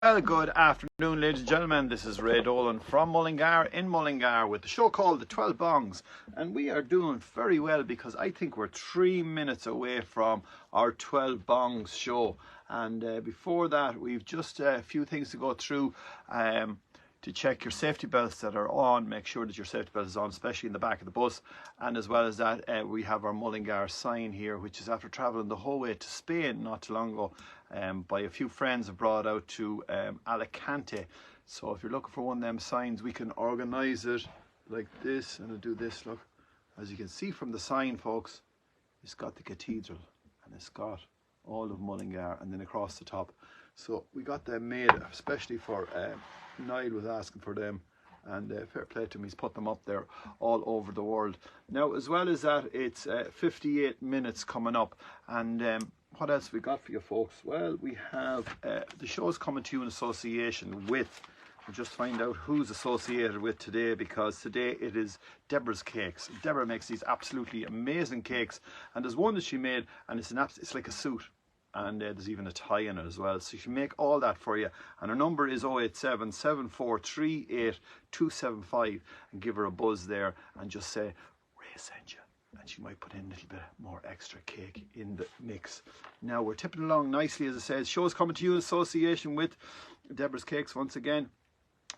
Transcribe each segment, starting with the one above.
Well, good afternoon, ladies and gentlemen. This is Nolan from Mullingar in Mullingar with the show called The 12 Bongs. And we are doing very well because I think we're 3 minutes away from our 12 Bongs show. And before that, we've just a few things to go through. To check your safety belts that are on, make sure that your safety belt is on, especially in the back of the bus. And as well as that, we have our Mullingar sign here, which is after travelling the whole way to Spain not too long ago, by a few friends have brought out to Alicante. So if you're looking for one of them signs, we can organise it like this, and I'll do this. Look, as you can see from the sign, folks, it's got the cathedral and it's got all of Mullingar, and then across the top. So we got them made especially for Niall was asking for them, and fair play to him, he's put them up there all over the world. Now, as well as that, it's 58 minutes coming up, and what else we got for you folks? Well, we have the show's coming to you in association with, we'll just find out who's associated with today, because today it is Deborah's Cakes. Deborah makes these absolutely amazing cakes, and there's one that she made, and it's like a suit. And there's even a tie in it as well, so she can make all that for you. And her number is 087 7438 275, and give her a buzz there and just say Ray sent you, and she might put in a little bit more extra cake in the mix. Now we're tipping along nicely, as I said. Show's coming to you in association with Deborah's Cakes once again,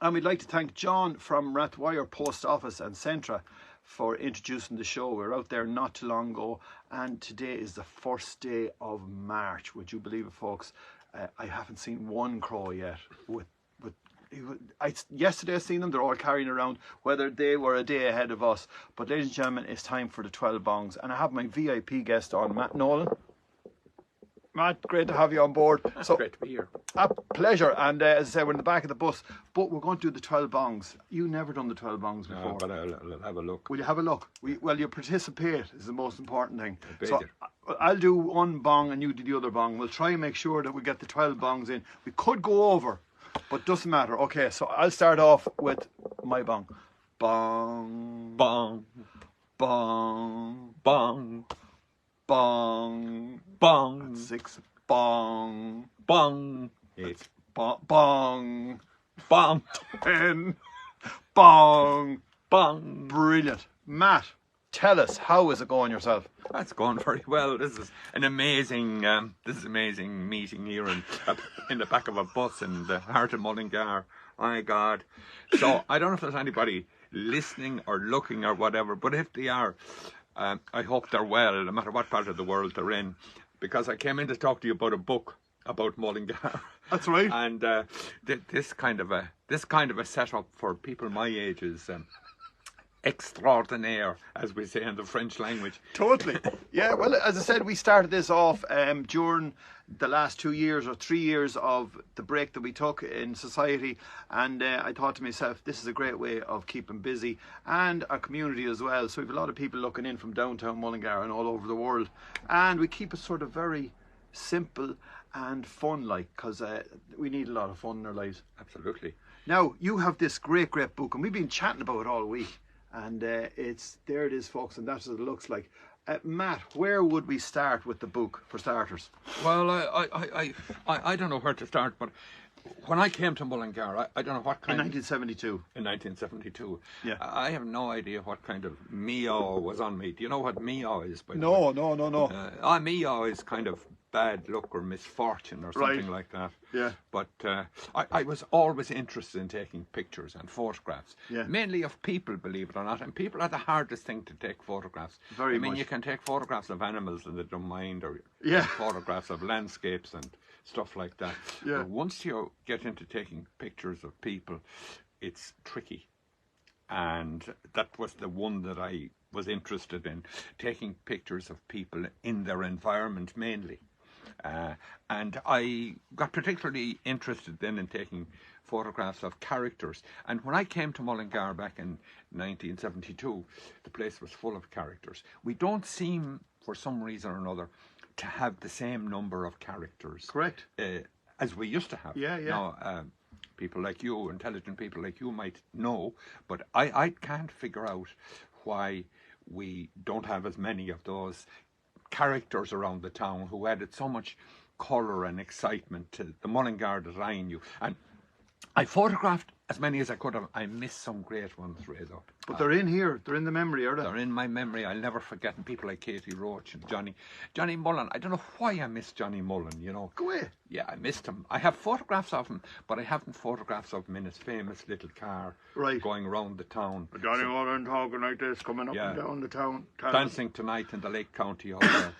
and we'd like to thank John from Rathwire Post Office and Centra for introducing the show. We were out there not too long ago, and today is the first day of March. Would you believe it, folks? I haven't seen one crow yet. Yesterday I seen them, they're all carrying around, whether they were a day ahead of us. But ladies and gentlemen, it's time for the 12 bongs, and I have my VIP guest on, Matt Nolan. Matt, great to have you on board. So great to be here. A pleasure. And as I said, we're in the back of the bus, but we're going to do the 12 bongs. You've never done the 12 bongs before. No, but I'll have a look. Will you have a look? Well, you participate is the most important thing. So I'll do one bong and you do the other bong. We'll try and make sure that we get the 12 bongs in. We could go over, but doesn't matter. Okay, so I'll start off with my bong. Bong. Bong. Bong. Bong. Bong. Bong. That's 6. Bong. Bong. 8. Bong. Bong. 10. Bong. Bong. Brilliant. Matt, tell us, how is it going yourself? That's going very well. This is an amazing meeting here in the back of a bus in the heart of Mullingar. My God. So I don't know if there's anybody listening or looking or whatever, but if they are, I hope they're well, no matter what part of the world they're in, because I came in to talk to you about a book about Mullingar. That's right. And this kind of a setup for people my age is extraordinaire, as we say in the French language. Totally. Yeah, well, as I said, we started this off during the last 2 years or 3 years of the break that we took in society, and I thought to myself, this is a great way of keeping busy, and our community as well. So we have a lot of people looking in from downtown Mullingar and all over the world, and we keep it sort of very simple and fun, like, because we need a lot of fun in our lives. Absolutely. Now, you have this great book, and we've been chatting about it all week. And there it is, folks, and that's what it looks like. Matt, where would we start with the book for starters? Well, I don't know where to start, but when I came to Mullingar, I don't know what kind. In 1972. In 1972. Yeah. I have no idea what kind of meow was on me. Do you know what meow is? By the No. way? Meow is kind of bad luck or misfortune or something like that. Yeah. But I was always interested in taking pictures and photographs, mainly of people, believe it or not. And people are the hardest thing to take photographs. Very much. You can take photographs of animals and they don't mind, or photographs of landscapes and stuff like that. Yeah. But once you get into taking pictures of people, it's tricky. And that was the one that I was interested in, taking pictures of people in their environment mainly. And I got particularly interested then in taking photographs of characters. And when I came to Mullingar back in 1972, the place was full of characters. We don't seem, for some reason or another, to have the same number of characters. Correct. As we used to have. Yeah. Now, people like you, intelligent people like you might know, but I can't figure out why we don't have as many of those characters around the town who added so much colour and excitement to the Mullingar that I knew. And I photographed as many as I could have. I missed some great ones, Ray, though. But they're in here. They're in the memory, are they? They're in my memory. I'll never forget them. People like Katie Roach and Johnny Mullen. I don't know why I missed Johnny Mullen, you know. Go away. Yeah, I missed him. I have photographs of him, but I haven't photographs of him in his famous little car going around the town. Johnny Mullen talking like this, coming up and down the town. Dancing tonight in the Lake County Hotel.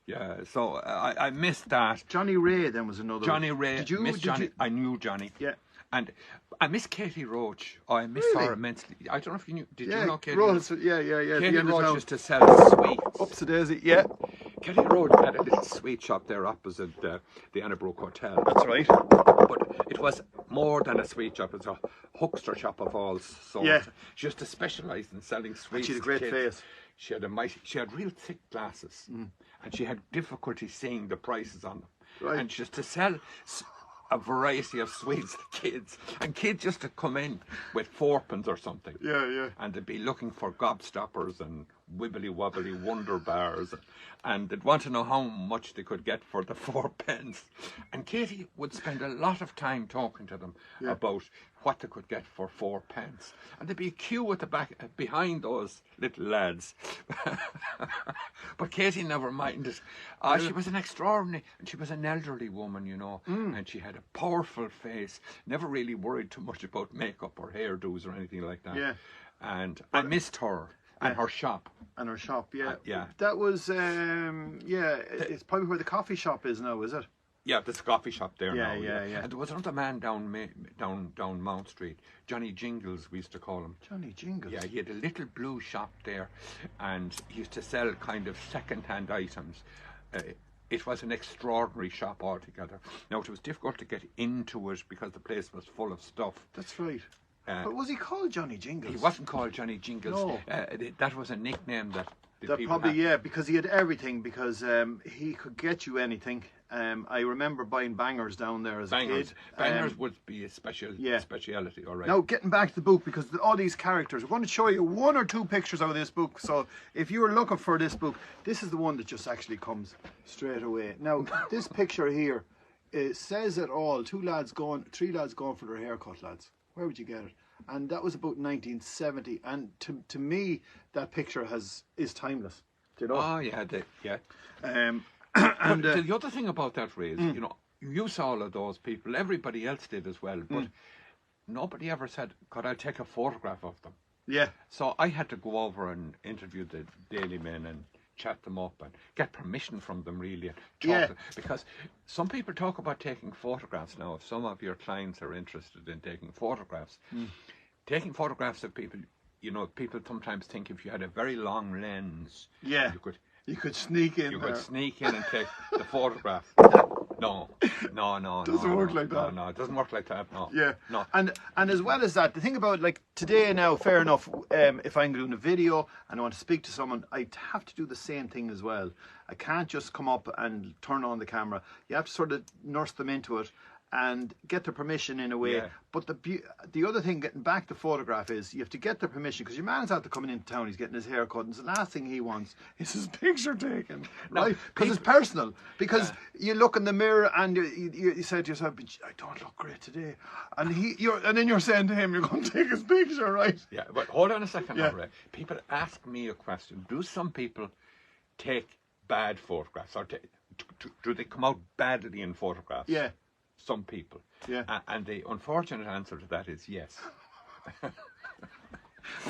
Yeah, so I missed that. Johnny Ray then was another Johnny one. Ray. I knew Johnny. Yeah. And I miss Katie Roach. Oh, I miss her immensely. I don't know if you knew. Did you know Katie Roach? Roach? Yeah. Katie Roach used to sell sweets. Ups the daisy, yeah. Katie Roach had a little sweet shop there opposite the Annabrook Hotel. That's right. But it was more than a sweet shop. It was a huckster shop of all sorts. Yeah. She used to specialise in selling sweets. She had a great face. She had real thick glasses, and she had difficulty seeing the prices on them. Right. And she used to sell a variety of sweets to kids, and kids used to come in with fourpence or something. Yeah. And they'd be looking for gobstoppers and wibbly wobbly wonder bars, and they'd want to know how much they could get for the 4 pence. And Katie would spend a lot of time talking to them about what they could get for 4 pence. And there'd be a queue at the back behind those little lads. But Katie never minded. She was an extraordinary, and she was an elderly woman, you know, and she had a powerful face, never really worried too much about makeup or hairdos or anything like that. Yeah. And I missed her. And her shop. And her shop, yeah. Yeah. That was, it's probably where the coffee shop is now, is it? Yeah, there's a coffee shop there now. Yeah. And there was another man down Mount Street, Johnny Jingles, we used to call him. Johnny Jingles? Yeah, he had a little blue shop there, and he used to sell kind of second-hand items. It was an extraordinary shop altogether. Now, it was difficult to get into it because the place was full of stuff. That's right. But was he called Johnny Jingles? He wasn't called Johnny Jingles. No. That was a nickname that people probably had. because he had everything. Because he could get you anything. I remember buying bangers down there as a kid. Bangers would be a speciality, all right. Now, getting back to the book, because all these characters, we're going to show you 1 or 2 pictures out of this book. So if you were looking for this book, this is the one that just actually comes straight away. Now, this picture here, it says it all. 3 lads going for their haircut, lads. Where would you get it? And that was about 1970. And to me, that picture is timeless. Do you know? Oh, yeah, yeah. And the other thing about that, Ray, is, you know, you saw all of those people. Everybody else did as well. But nobody ever said, could I take a photograph of them? Yeah. So I had to go over and interview the Daily Men and chat them up and get permission from them, really, and talk to them. Because some people talk about taking photographs now. If some of your clients are interested in taking photographs, taking photographs of people, you know, people sometimes think if you had a very long lens, you could sneak in. You could sneak in and take the photograph. No. Doesn't work like that. No, it doesn't work like that. No. Yeah. No. And as well as that, the thing about like today now, fair enough. If I'm doing a video and I want to speak to someone, I have to do the same thing as well. I can't just come up and turn on the camera. You have to sort of nurse them into it and get their permission in a way. Yeah. But the other thing, getting back to photograph, is you have to get their permission, because your man's out there coming into town, he's getting his hair cut, and the last thing he wants is his picture taken, right? Because it's personal. Because you look in the mirror and you say to yourself, I don't look great today, and then you're saying to him, you're going to take his picture, right? Yeah, but hold on a second, Ray. People ask me a question. Do some people take bad photographs, or do they come out badly in photographs? Yeah. Some people. Yeah. And the unfortunate answer to that is yes. And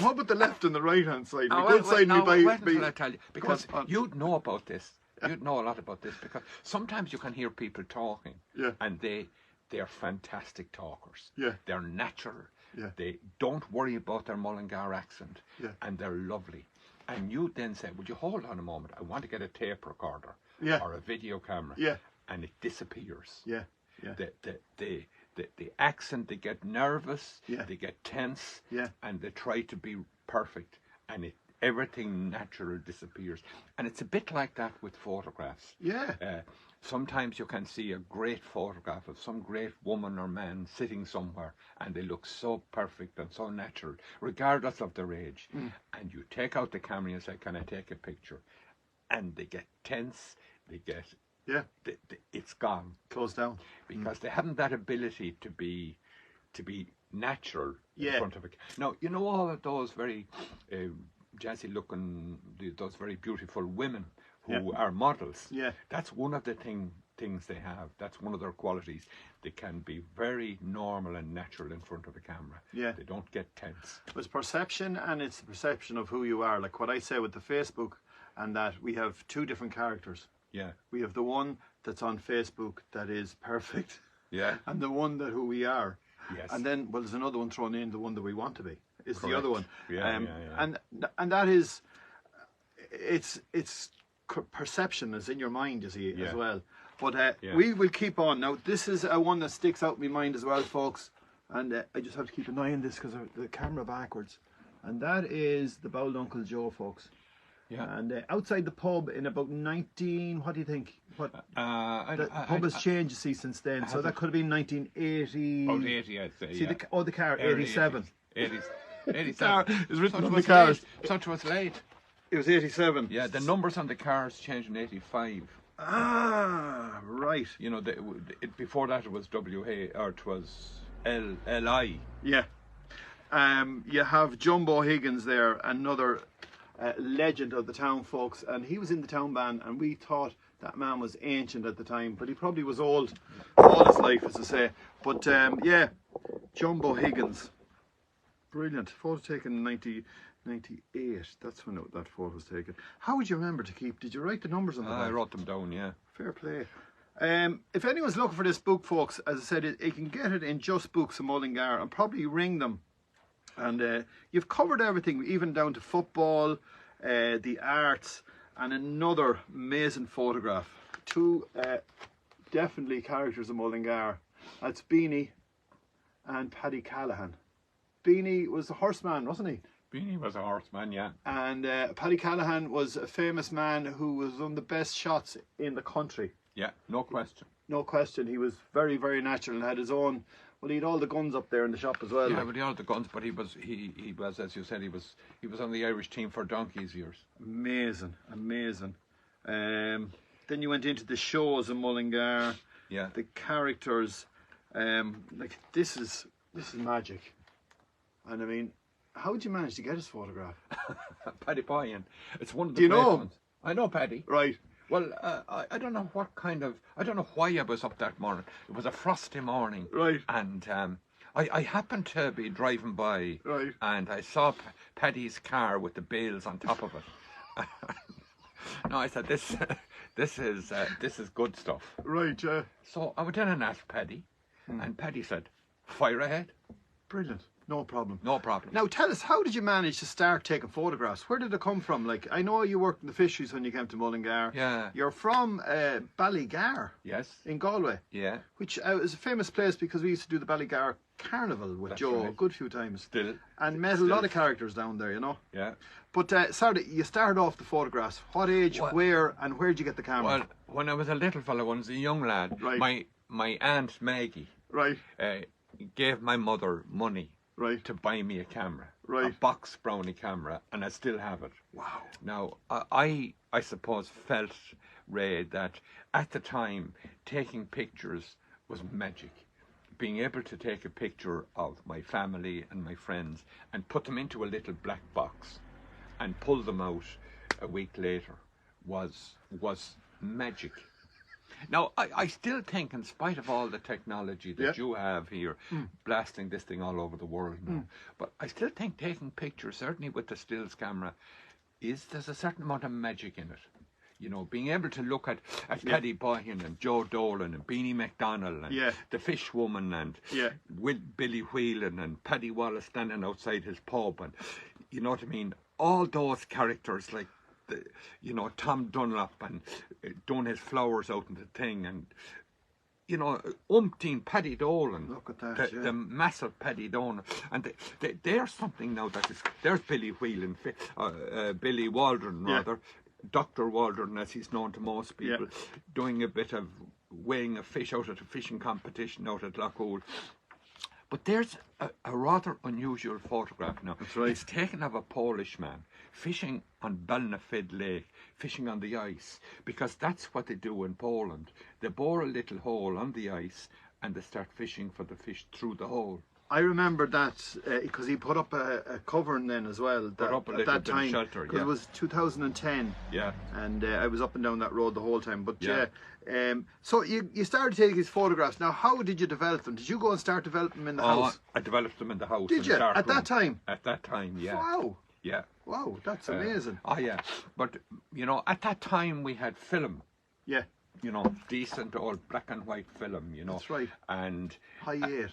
what about the left and the right hand side? Wait until I tell you. Because you'd know about this. You'd know a lot about this, because sometimes you can hear people talking, and they're fantastic talkers. Yeah. They're natural. Yeah. They don't worry about their Mullingar accent, and they're lovely. And you then say, would you hold on a moment? I want to get a tape recorder or a video camera. Yeah. And it disappears. Yeah. Yeah. The accent, they get nervous, they get tense, and they try to be perfect, and everything natural disappears. And it's a bit like that with photographs. Yeah. Sometimes you can see a great photograph of some great woman or man sitting somewhere, and they look so perfect and so natural, regardless of their age. And you take out the camera and say, can I take a picture? And they get tense, they get Yeah. It's gone. Closed down. Because they haven't that ability to be natural in front of a. Now, you know, all of those very jazzy looking, those very beautiful women who are models. Yeah. That's one of the things they have. That's one of their qualities. They can be very normal and natural in front of a camera. Yeah. They don't get tense. It's perception, and it's the perception of who you are. Like what I say with the Facebook, and that we have two different characters. Yeah. We have the one that's on Facebook that is perfect. Yeah. And the one that who we are. Yes. And then, well, there's another one thrown in, the one that we want to be, is Correct. the other one. Yeah, And that is, it's perception is in your mind, you see, as well. But we will keep on. Now, this is one that sticks out in my mind as well, folks. And I just have to keep an eye on this because the camera backwards. And that is the Bald Uncle Joe, folks. Yeah. And outside the pub in about 19, what do you think? What the pub has changed, you see, since then. So that could have been 1980. About 80, I'd say. See, the car, 87. 80s. 87. Car is written on the cars. Such was late. It was 87. Yeah, the numbers on the cars changed in 85. Ah, right. You know, before that it was WA, or it was LI. Yeah. You have Jumbo Higgins there, another legend of the town, folks, and he was in the town band, and we thought that man was ancient at the time, but he probably was old all his life, as I say. But yeah, Jumbo Higgins, brilliant. Photo taken in 1998. That's when that photo was taken. How would you remember to keep? Did you write the numbers on the back? I wrote them down. Yeah. Fair play. If anyone's looking for this book, folks, as I said, you can get it in Just Books in Mullingar, and probably ring them. And you've covered everything, even down to football, the arts, and another amazing photograph. Two definitely characters of Mullingar. That's Beanie and Paddy Callahan. Beanie was a horseman, wasn't he? Beanie was a horseman, yeah. And Paddy Callahan was a famous man who was one of the best shots in the country. Yeah, no question. No question. He was very, very natural and had his own. Well, he had all the guns up there in the shop as well. Yeah, but he had the guns. But he was, as you said, he was on the Irish team for donkey's years. Amazing, amazing. Then you went into the shows in Mullingar. Yeah. The characters, like this is magic. And I mean, how did you manage to get his photograph? Paddy Boyan. It's one of the. Do you know him? Ones. I know Paddy. Right. Well, I don't know I don't know why I was up that morning. It was a frosty morning. Right. And I happened to be driving by. Right. And I saw Paddy's car with the bales on top of it. No, I said, this is good stuff. Right, So I went in and asked Paddy. And Paddy said, fire ahead. Brilliant. No problem. No problem. Now tell us, how did you manage to start taking photographs? Where did it come from? Like, I know you worked in the fisheries when you came to Mullingar. Yeah. You're from Ballygar. Yes. In Galway. Yeah. Which is a famous place because we used to do the Ballygar Carnival with Joe a good few times. Still. And met a lot of characters down there, you know. Yeah. But sorry, you started off the photographs. What age, where, and where did you get the camera? Well, when I was a little fella, when I was a young lad, right. my aunt Maggie right. Gave my mother money right. to buy me a camera, right. a box brownie camera, and I still have it. Wow. Now, I suppose felt, Ray, that at the time, taking pictures was magic. Being able to take a picture of my family and my friends and put them into a little black box and pull them out a week later was magic. Now, I still think, in spite of all the technology that you have here, blasting this thing all over the world now, but I still think taking pictures, certainly with the stills camera, there's a certain amount of magic in it. You know, being able to look at Paddy Boyan and Joe Dolan and Beanie McDonnell and the Fishwoman and Billy Whelan and Paddy Wallace standing outside his pub, and you know what I mean, all those characters like Tom Dunlop and doing his flowers out in the thing, and umpteen Paddy Dolan. Look at that, the massive Paddy Dolan, and there's something now that is. There's Billy Whelan, Billy Waldron rather. Dr. Waldron, as he's known to most people, doing a bit of weighing a fish out at a fishing competition out at Loughool. But there's a rather unusual photograph now. That's right. It's taken of a Polish man fishing on Balnafid Lake, fishing on the ice, because that's what they do in Poland. They bore a little hole on the ice and they start fishing for the fish through the hole. I remember that because he put up a covering then as well. Put up a little bit of shelter, because it was 2010. Yeah. And I was up and down that road the whole time. But so you started taking his photographs. Now, how did you develop them? Did you go and start developing them in the house? I developed them in the house. Did you? At that time? At that time, yeah. Wow. Yeah. Wow, that's amazing. Yeah. But, you know, at that time we had film. Yeah. You know, decent old black and white film, you know. That's right. And... High 8.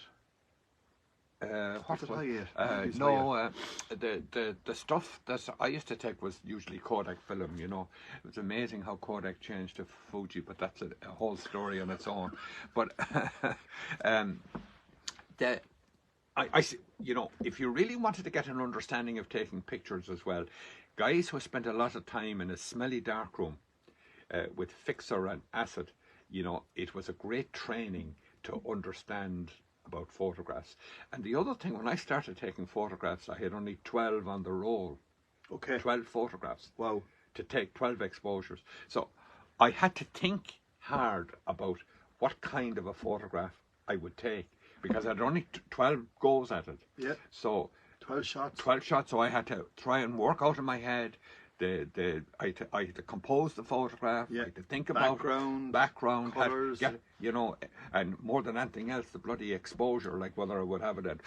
What was it? the stuff that I used to take was usually Kodak film, you know. It was amazing how Kodak changed to Fuji, but that's a whole story on its own. But you know, if you really wanted to get an understanding of taking pictures as well, guys who spent a lot of time in a smelly dark room with fixer and acid, you know, it was a great training to understand about photographs. And the other thing, when I started taking photographs, I had only 12 on the roll. Okay. 12 photographs. Wow. To take 12 exposures. So I had to think hard about what kind of a photograph I would take, because I had only 12 goes at it. Yeah. So 12 shots. 12 shots. So I had to try and work out in my head. I had to compose the photograph. Yeah. I had to think about background, colours. You know, and more than anything else, the bloody exposure, like whether I would have it at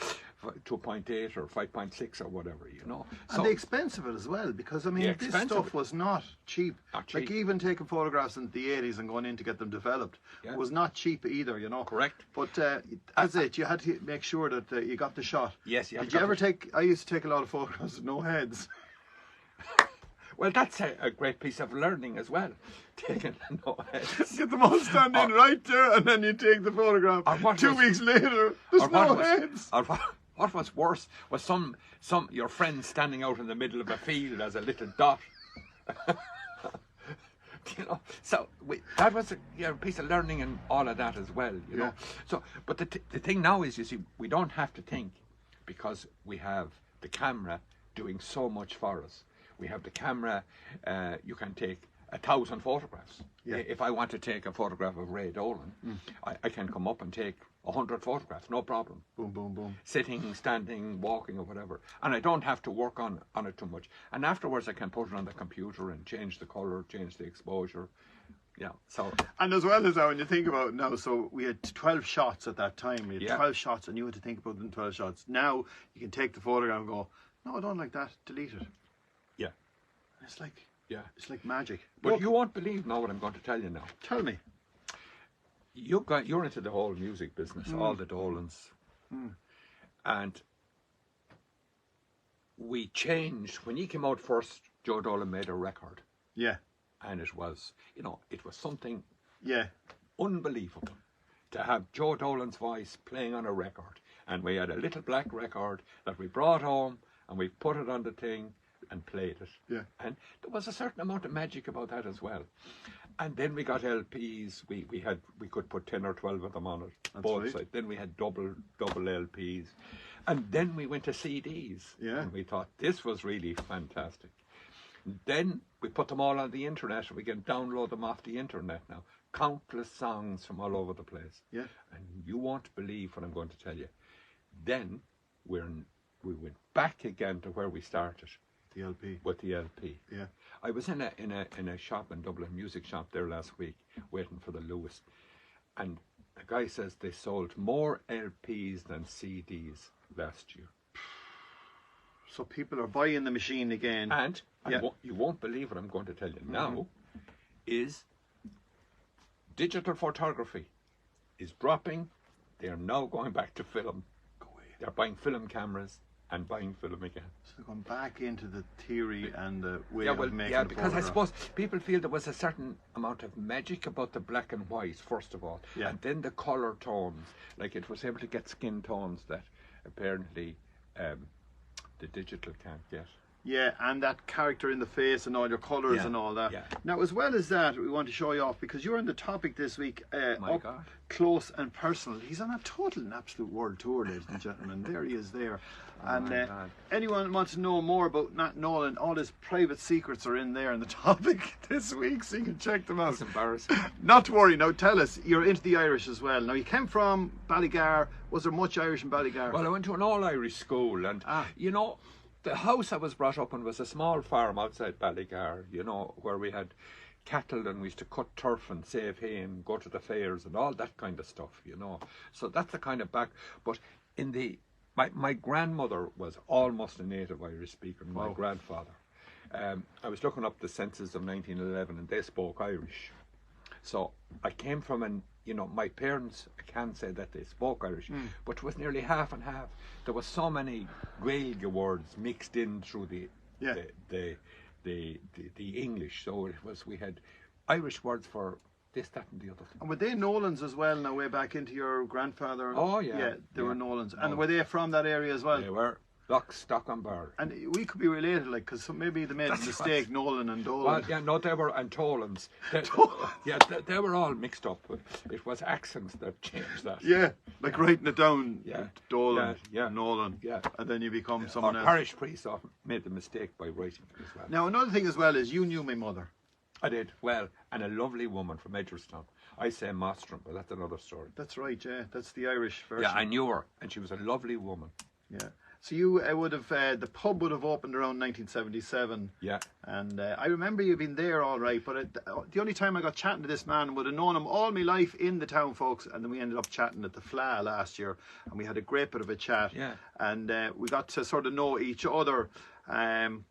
2.8 or 5.6 or whatever, you know. And the expense of it as well, because I mean, this stuff was not cheap. Like even taking photographs in the 80s and going in to get them developed was not cheap either, you know. Correct. But that's it. You had to make sure that you got the shot. Yes. Did you ever take? I used to take a lot of photographs with no heads. Well, that's a great piece of learning as well. Taking no heads. Get them all standing right there, and then you take the photograph. 2 weeks later, there's no heads. What was worse was some your friends standing out in the middle of a field as a little dot. You know, so that was a piece of learning and all of that as well. You know. So, but the thing now is, you see, we don't have to think, because we have the camera doing so much for us. We have the camera. You can take 1,000 photographs. Yeah. If I want to take a photograph of Ray Dolan, I can come up and take 100 photographs, no problem. Boom, boom, boom. Sitting, standing, walking, or whatever. And I don't have to work on it too much. And afterwards, I can put it on the computer and change the color, change the exposure. Yeah. So. And as well as that, when you think about it now, so we had 12 shots at that time. We had 12 shots, and you had to think about them 12 shots. Now you can take the photograph and go, no, I don't like that. Delete it. Yeah. It's like, it's like magic. But you won't believe now what I'm going to tell you now. Tell me. You're into the whole music business, all the Dolans. And we changed. When he came out first, Joe Dolan made a record. Yeah. And it was, you know, it was something unbelievable to have Joe Dolan's voice playing on a record. And we had a little black record that we brought home, and we put it on the thing and played it. Yeah. And there was a certain amount of magic about that as well. And then we got LPs. We could put 10 or 12 of them on it. That's both right. sides. Then we had double LPs. And then we went to CDs. Yeah. And we thought this was really fantastic. Then we put them all on the internet. We can download them off the internet now. Countless songs from all over the place. Yeah. And you won't believe what I'm going to tell you. Then we went back again to where we started. The LP. With the LP. Yeah. I was in a shop in Dublin, music shop there last week, waiting for the Lewis, and the guy says they sold more LPs than CDs last year. So people are buying the machine again. And you won't believe what I'm going to tell you now, is digital photography is dropping. They are now going back to film. They're buying film cameras and buying film again. So going back into the theory and the way of making the because photograph. I suppose people feel there was a certain amount of magic about the black and white, first of all, and then the colour tones. Like it was able to get skin tones that apparently the digital can't get. Yeah, and that character in the face and all your colours Yeah, and all that. yeah. Now, as well as that, we want to show you off because you're on the topic this week. My Up God. close and personal. He's on a total and absolute world tour, ladies and gentlemen. There he is there. And my God. anyone who wants to know more about Matt Nolan, all his private secrets are in there in the topic this week, so you can check them out. That's embarrassing. Not to worry. Now, tell us, you're into the Irish as well. Now, you came from Ballygar. Was there much Irish in Ballygar? Well, I went to an all-Irish school, and you know, the house I was brought up in was a small farm outside Ballygar, you know, where we had cattle and we used to cut turf and save hay and go to the fairs and all that kind of stuff, you know. So that's the kind of back. But in the my grandmother was almost a native Irish speaker, and my grandfather. I was looking up the census of 1911, and they spoke Irish. So I came from my parents, I can't say that they spoke Irish, but it was nearly half and half. There was so many Gaeilge words mixed in through the English. So we had Irish words for this, that, and the other thing. And were they Nolans as well, now way back into your grandfather? Oh, yeah. Yeah, they were Nolans. And were they from that area as well? They were. Lock, stock and barrel. And we could be related, like, because maybe they made a mistake, Nolan and Dolan. Well, yeah, no, they were, and Tolans. They were all mixed up. It was accents that changed that. Yeah, like writing it down, Yeah. Dolan, Yeah. Nolan, Yeah. and then you become someone Our else. parish priest often made the mistake by writing it as well. Now, another thing as well is you knew my mother. I did, well, and a lovely woman from Edgerstown. I say Mostram, but that's another story. That's right, yeah, that's the Irish version. Yeah, I knew her, and she was a lovely woman. Yeah. So you would have, the pub would have opened around 1977. Yeah. And I remember you being there all right, but the only time I got chatting to this man, would have known him all my life in the town, folks, and then we ended up chatting at the Fla last year, and we had a great bit of a chat. Yeah. And we got to sort of know each other. And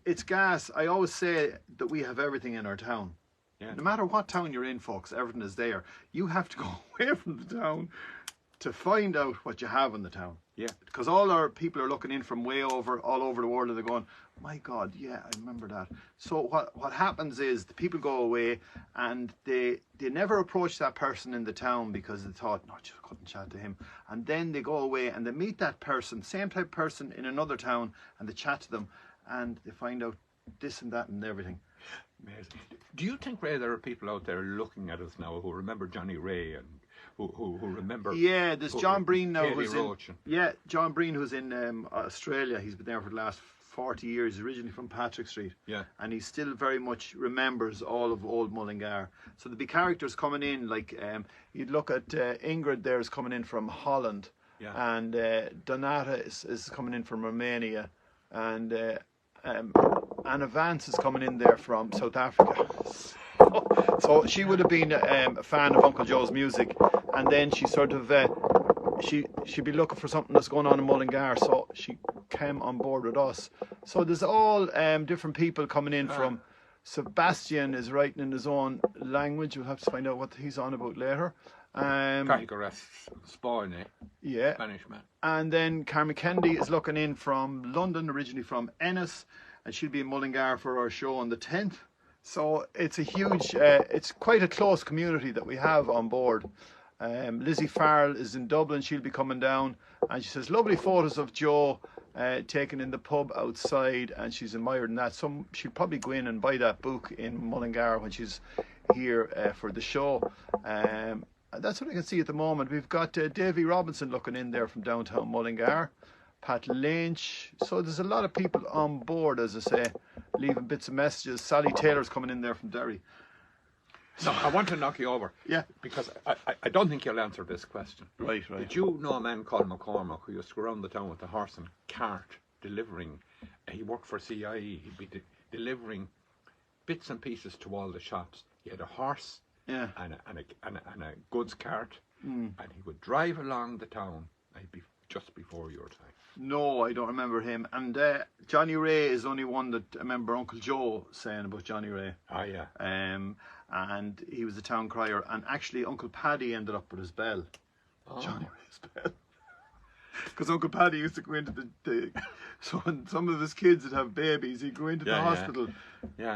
it's gas. I always say that we have everything in our town. Yeah. No matter what town you're in, folks, everything is there. You have to go away from the town to find out what you have in the town. Yeah. Because all our people are looking in from all over the world, and they're going, my God, yeah, I remember that. So what happens is the people go away and they never approach that person in the town because they thought, no, I just couldn't chat to him. And then they go away and they meet that person, same type of person in another town, and they chat to them and they find out this and that and everything. Amazing. Do you think, Ray, there are people out there looking at us now who remember Johnny Ray and who remember? Yeah, there's John Breen now. John Breen, who's in Australia. He's been there for the last 40 years. He's originally from Patrick Street. Yeah. And he still very much remembers all of old Mullingar. So there'll be characters coming in, like you'd look at Ingrid there is coming in from Holland. Yeah. And Donata is coming in from Romania. And Anna Vance is coming in there from South Africa. So she would have been a fan of Uncle Joe's music, and then she sort of she'd be looking for something that's going on in Mullingar, so she came on board with us. So there's all different people coming in from. Sebastian is writing in his own language. We'll have to find out what he's on about later. Spain, yeah. Spanish man. And then Carmen Kennedy is looking in from London, originally from Ennis, and she'll be in Mullingar for our show on the 10th. So it's a huge, it's quite a close community that we have on board. Lizzie Farrell is in Dublin. She'll be coming down, and she says lovely photos of Joe taken in the pub outside, and she's admired in that. She'll probably go in and buy that book in Mullingar when she's here for the show. And that's what I can see at the moment. We've got Davy Robinson looking in there from downtown Mullingar. Pat Lynch. So there's a lot of people on board, as I say, leaving bits of messages. Sally Taylor's coming in there from Derry. So I want to knock you over. Yeah. Because I don't think you'll answer this question. Right. Did you know a man called McCormack who used to go around the town with a horse and cart delivering? He worked for CIE. He'd be delivering bits and pieces to all the shops. He had a horse and a goods cart, and he would drive along the town. Just before your time. No, I don't remember him. And Johnny Ray is only one that I remember Uncle Joe saying about Johnny Ray. Ah, yeah. And he was a town crier. And actually, Uncle Paddy ended up with his bell. Oh. Johnny Ray's bell. Because Uncle Paddy used to go into so when some of his kids would have babies, he'd go into the hospital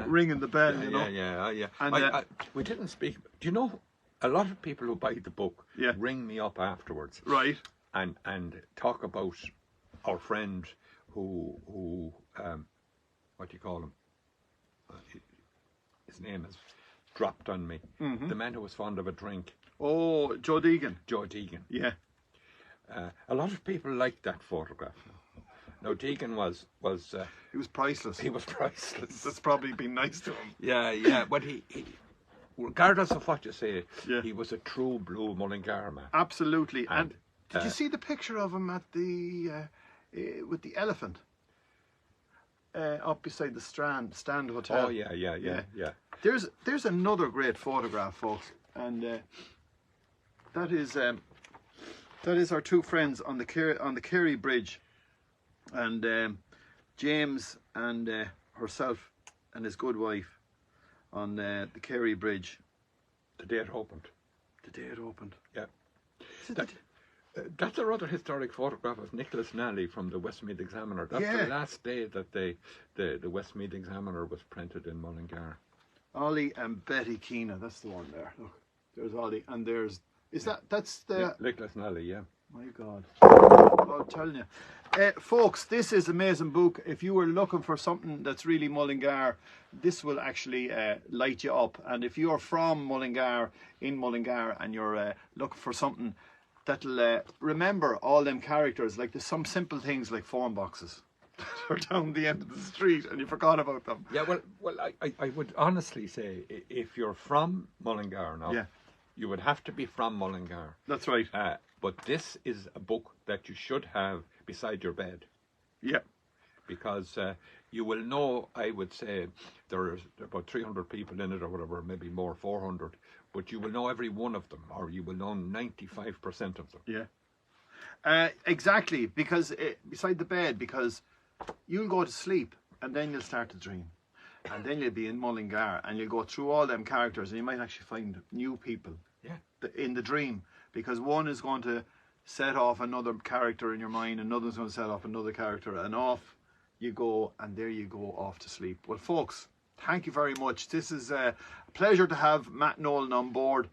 ringing the bell, you know. Yeah. And we didn't speak. Do you know, a lot of people who buy the book ring me up afterwards. Right. And talk about our friend who what do you call him? His name is dropped on me. The man who was fond of a drink. Oh, Joe Deegan. Joe Deegan. Yeah. A lot of people liked that photograph. Now Deegan was he was priceless. He was priceless. That's probably been nice to him. Yeah. But he regardless of what you say, yeah, he was a true blue Mullingar man. Absolutely. And did you see the picture of him at the with the elephant up beside the Stand Hotel? Oh yeah. There's another great photograph, folks, and that is our two friends on the Kerry Bridge, and James and herself and his good wife on the Kerry Bridge. The day it opened. The day it opened. Yeah. That's a rather historic photograph of Nicholas Nally from the Westmeath Examiner. That's the last day that the Westmeath Examiner was printed in Mullingar. Ollie and Betty Keena, that's the one there. Look, there's Ollie, and that's the... Nicholas Nally, yeah. My God. I'm telling you. Folks, this is an amazing book. If you were looking for something that's really Mullingar, this will actually light you up. And if you're from Mullingar, in Mullingar, and you're looking for something that'll remember all them characters, like there's some simple things like phone boxes or down the end of the street and you forgot about them. Yeah, well, I would honestly say if you're from Mullingar now, you would have to be from Mullingar. That's right. But this is a book that you should have beside your bed. Yeah. Because you will know, I would say, there's about 300 people in it or whatever, maybe more, 400. But you will know every one of them, or you will know 95% of them. Yeah. Exactly, because beside the bed, because you'll go to sleep and then you'll start to dream. And then you'll be in Mullingar and you'll go through all them characters and you might actually find new people in the dream. Because one is going to set off another character in your mind, another's going to set off another character, and off you go, and there you go, off to sleep. Well, folks, thank you very much. This is a pleasure to have Matt Nolan on board.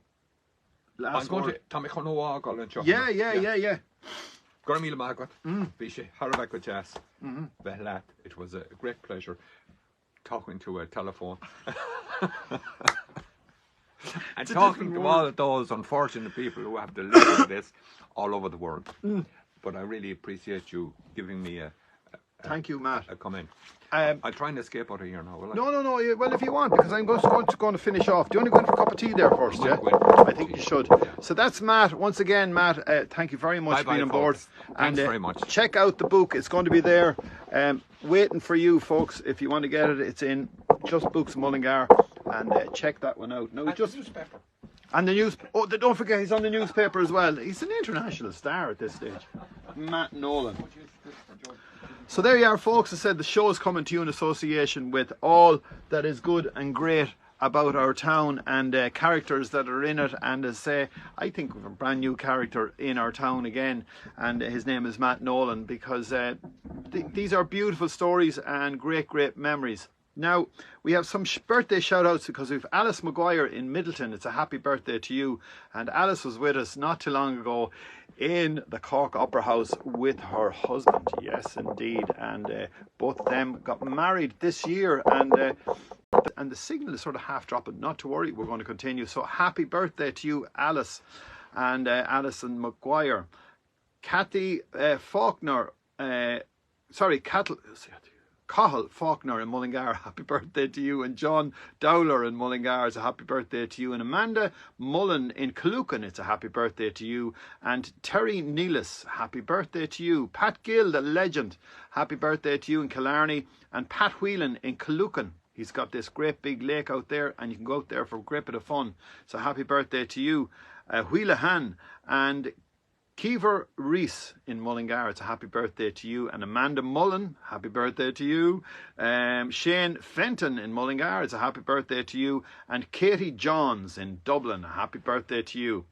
I'm going to Tommy Conoa. Yeah. Gormila Margaret, Bisha, Harabaka Jazz, Behlat. It was a great pleasure talking to a telephone. And talking to all of those unfortunate people who have to listen to this all over the world. But I really appreciate you giving me thank you, Matt. A comment. I'll try and escape out of here now, will I? No. Well, if you want, because I'm going to finish off. Do you want to go in for a cup of tea there first, yeah? I think you should. Yeah. So that's Matt. Once again, Matt, thank you very much for being on board. Thanks very much. Check out the book. It's going to be there waiting for you, folks. If you want to get it, it's in Just Books Mullingar. And check that one out. No, just newspaper. And the news. Oh, don't forget, he's on the newspaper as well. He's an international star at this stage. Matt Nolan. So there you are, folks. I said the show is coming to you in association with all that is good and great about our town and characters that are in it. And as I say, I think we have a brand new character in our town again, and his name is Matt Nolan, because these are beautiful stories and great memories. Now, we have some birthday shout-outs because we have Alice Maguire in Middleton. It's a happy birthday to you. And Alice was with us not too long ago in the Cork Opera House with her husband. Yes, indeed. And both of them got married this year. And the signal is sort of half dropping. Not to worry, we're going to continue. So happy birthday to you, Alice. And Alison Maguire. Kathy Faulkner. Cahill Faulkner in Mullingar, happy birthday to you. And John Dowler in Mullingar, it's a happy birthday to you. And Amanda Mullen in Colucan, it's a happy birthday to you. And Terry Nealis, happy birthday to you. Pat Gill, the legend, happy birthday to you in Killarney. And Pat Whelan in Colucan. He's got this great big lake out there and you can go out there for a great bit of fun. So happy birthday to you. Wheelahan and Kiever Reese in Mullingar, it's a happy birthday to you. And Amanda Mullen, happy birthday to you. Shane Fenton in Mullingar, it's a happy birthday to you. And Katie Johns in Dublin, a happy birthday to you.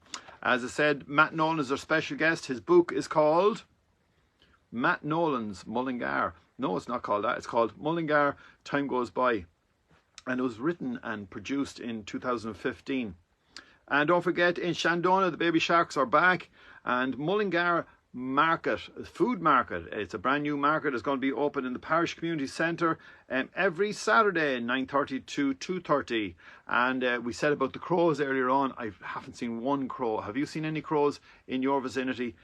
As I said, Matt Nolan is our special guest. His book is called Matt Nolan's Mullingar. No, it's not called that. It's called Mullingar, Time Goes By. And it was written and produced in 2015. And don't forget, in Shandona, the Baby Sharks are back. And Mullingar market, food market. It's a brand new market. It's going to be open in the Parish Community Centre every Saturday, 9:30 to 2:30. And we said about the crows earlier on. I haven't seen one crow. Have you seen any crows in your vicinity?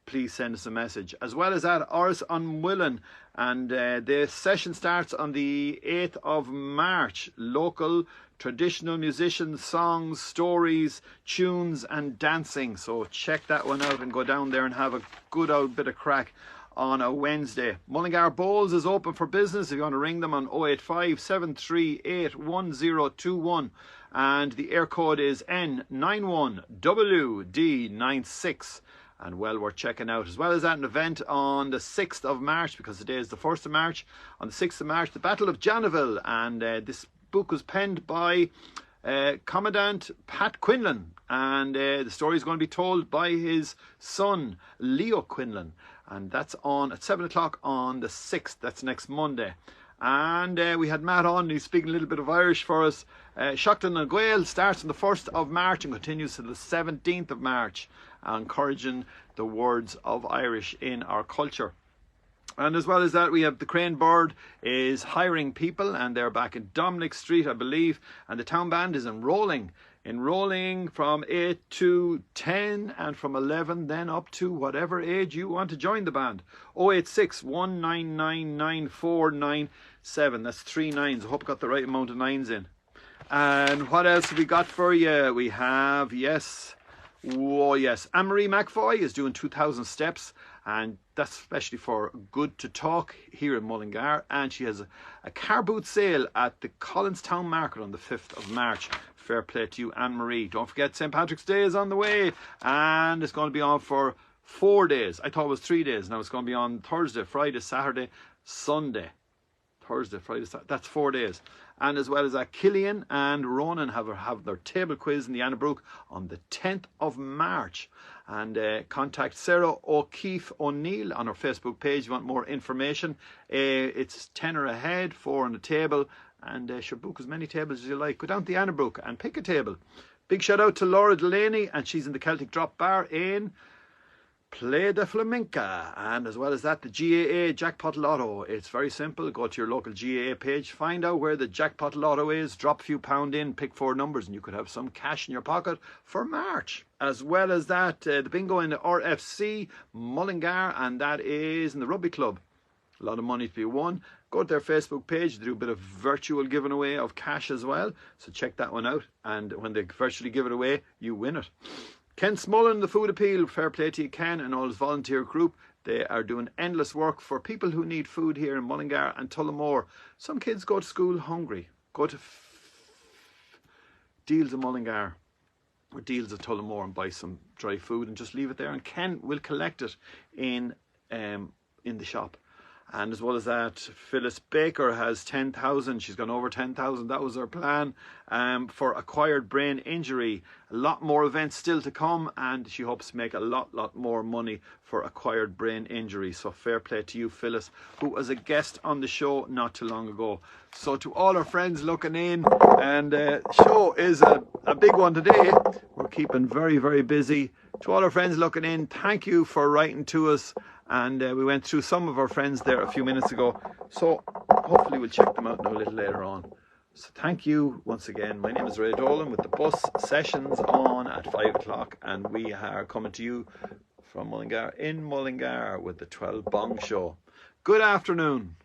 Please send us a message. As well as that, mnolanmullingar, and the session starts on the 8th of March. Local traditional musicians, songs, stories, tunes and dancing. So check that one out and go down there and have a good old bit of crack on a Wednesday. Mullingar Bowls is open for business if you want to ring them on 085 738 1021, and the air code is N91WD96. And well worth checking out. As well as that, an event on the 6th of March, because today is the 1st of March. On the 6th of March, the Battle of Janoville, and this book was penned by Commandant Pat Quinlan, and the story is going to be told by his son Leo Quinlan, and that's on at 7 o'clock on the 6th. That's next Monday. And we had Matt on, he's speaking a little bit of Irish for us. Seachtain na Gael starts on the 1st of March and continues to the 17th of March, encouraging the words of Irish in our culture. And as well as that, we have the Crane Bird is hiring people, and they're back in Dominic Street, I believe, and the town band is enrolling from 8 to 10, and from 11 then up to whatever age you want to join the band. 086 199 9497. That's 3 9s. I hope I got the right amount of 9s in. And what else have we got for you? We have, Anne-Marie McFoy is doing 2,000 steps, and that's especially for Good to Talk here in Mullingar. And she has a car boot sale at the Collinstown Market on the 5th of March. Fair play to you, Anne-Marie. Don't forget St. Patrick's Day is on the way, and it's going to be on for 4 days. I thought it was 3 days. Now it's going to be on Thursday, Friday, Saturday, Sunday. Thursday, Friday, Saturday. That's 4 days. And as well as that, Killian and Ronan have their table quiz in the Annabrook on the 10th of March. And contact Sarah O'Keefe O'Neill on her Facebook page if you want more information. It's tenner a head, 4 on the table, and she'll book as many tables as you like. Go down to the Annabrook and pick a table. Big shout out to Laura Delaney, and she's in the Celtic Drop Bar in Playa de Flamenca. And as well as that, the GAA Jackpot Lotto. It's very simple. Go to your local GAA page, find out where the Jackpot Lotto is, drop a few pound in, pick 4 numbers, and you could have some cash in your pocket for March. As well as that, the bingo in the RFC Mullingar, and that is in the Rugby Club. A lot of money to be won. Go to their Facebook page. They do a bit of virtual giving away of cash as well, so check that one out. And when they virtually give it away, you win it. Ken Smullen, the Food Appeal, fair play to you, Ken, and all his volunteer group. They are doing endless work for people who need food here in Mullingar and Tullamore. Some kids go to school hungry. Go to Deals of Mullingar or Deals of Tullamore and buy some dry food and just leave it there. And Ken will collect it in the shop. And as well as that, Phyllis Baker has 10,000. She's gone over 10,000. That was her plan for acquired brain injury. A lot more events still to come, and she hopes to make a lot more money for acquired brain injury. So fair play to you, Phyllis, who was a guest on the show not too long ago. So to all our friends looking in, and show is a big one today. We're keeping very busy. To all our friends looking in, thank you for writing to us. And we went through some of our friends there a few minutes ago, so hopefully we'll check them out now a little later on. So thank you once again. My name is Ray Dolan with the bus sessions on at 5 o'clock, and we are coming to you from Mullingar in Mullingar with the 12 Bong Show. Good afternoon.